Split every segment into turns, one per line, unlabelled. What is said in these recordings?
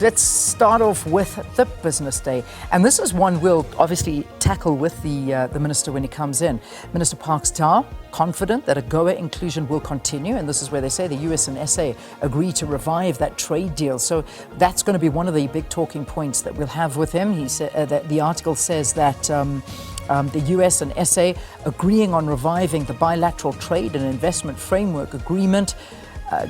Let's start off with the business day. And this is one we'll obviously tackle with the minister when he comes in. Minister Parks Tau, confident that AGOA inclusion will continue. And this is where they say the US and SA agree to revive that trade deal. So that's going to be one of the big talking points that we'll have with him. He said that the article says that the US and SA agreeing on reviving the bilateral trade and investment framework agreement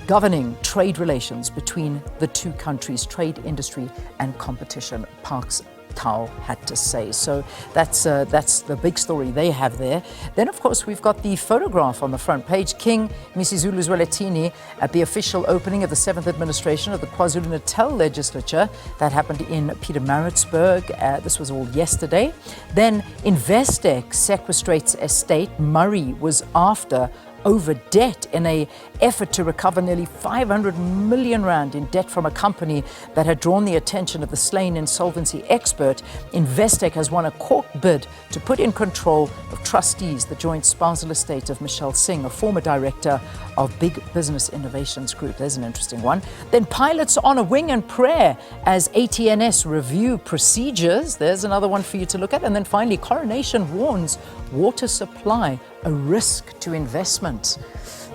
governing trade relations between the two countries, trade, industry and competition, Parks Tau had to say. So that's the big story they have there. Then, of course, we've got the photograph on the front page. King Misizulu Zweletini at the official opening of the 7th administration of the KwaZulu-Natal legislature. That happened in Pietermaritzburg. This was all yesterday. Then Investec sequestrates estate. Murray was after over debt in an effort to recover nearly 500 million rand in debt from a company that had drawn the attention of the slain insolvency expert. Investec has won a court bid to put in control of trustees, the joint spousal estate of Michelle Singh, a former director of Big Business Innovations Group. There's an interesting one. Then pilots on a wing and prayer as ATNS review procedures. There's another one for you to look at. And then finally, Coronation warns water supply a risk to investment.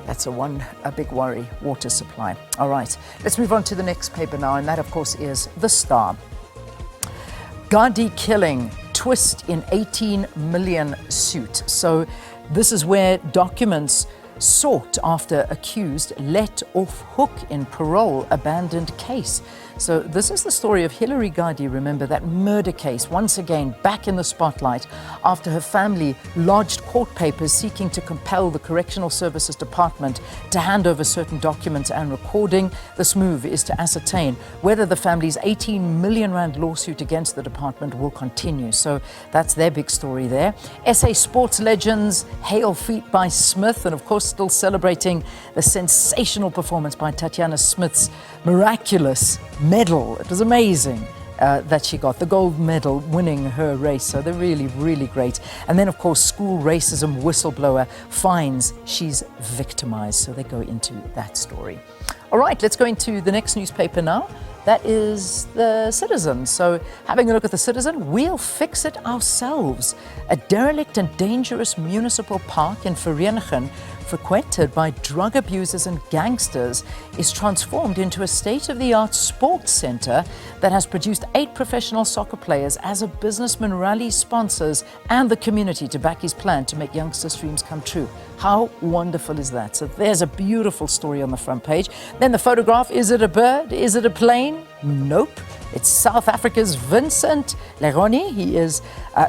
That's a big worry, water supply. All right, let's move on to the next paper now, and that, of course, is The Star. Gandhi killing, twist in 18 million suit. So this is where documents sought after accused let off hook in parole abandoned case. So this is the story of Hilary Gandhi, remember, that murder case, once again back in the spotlight after her family lodged court papers seeking to compel the Correctional Services Department to hand over certain documents and recording. This move is to ascertain whether the family's 18 million rand lawsuit against the department will continue. So that's their big story there. SA sports legends hail feat by Smith, and of course still celebrating the sensational performance by Tatiana Smith's miraculous medal. It was amazing that she got the gold medal winning her race. So they're really, really great. And then, of course, school racism whistleblower finds she's victimized. So they go into that story. All right, let's go into the next newspaper now. That is The Citizen. So having a look at The Citizen, we'll fix it ourselves. A derelict and dangerous municipal park in Vereeniging, frequented by drug abusers and gangsters, is transformed into a state-of-the-art sports center that has produced 8 professional soccer players as a businessman rallies sponsors and the community to back his plan to make youngsters' dreams come true. How wonderful is that? So there's a beautiful story on the front page. Then the photograph, is it a bird? Is it a plane? Nope. It's South Africa's Vincent Leroni. He is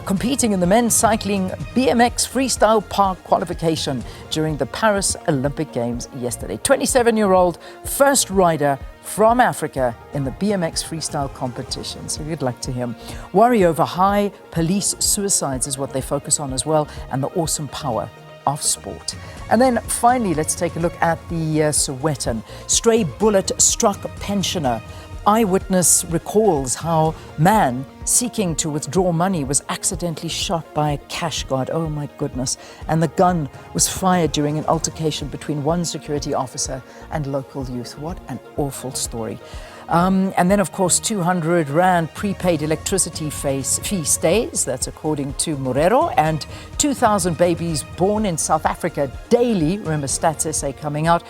competing in the men's cycling BMX freestyle park qualification during the Paris Olympic Games yesterday. 27-year-old first rider from Africa in the BMX freestyle competition. So good luck to him. Worry over high police suicides is what they focus on as well, and the awesome power of sport. And then finally, let's take a look at the Sowetan. Stray bullet struck pensioner. Eyewitness recalls how man seeking to withdraw money was accidentally shot by a cash guard. Oh my goodness. And the gun was fired during an altercation between one security officer and local youth. What an awful story. And then, of course, 200 Rand prepaid electricity fee stays. That's according to Morero. And 2,000 babies born in South Africa daily. Remember, Stats SA coming out.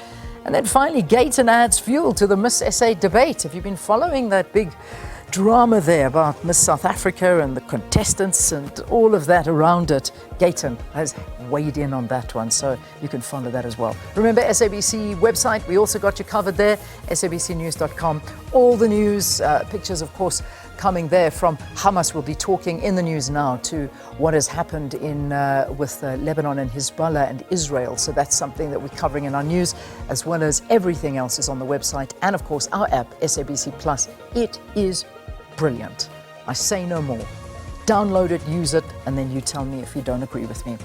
And then finally, Gayton adds fuel to the Miss SA debate. Have you been following that big drama there about Miss South Africa and the contestants and all of that around it? Gayton has weighed in on that one, so you can follow that as well. Remember, SABC website, we also got you covered there, sabcnews.com. All the news, pictures, of course, coming there from Hamas. Will be talking in the news now to what has happened with Lebanon and Hezbollah and Israel. So that's something that we're covering in our news, as well as everything else is on the website. And of course, our app, SABC Plus. It is brilliant. I say no more. Download it, use it, and then you tell me if you don't agree with me.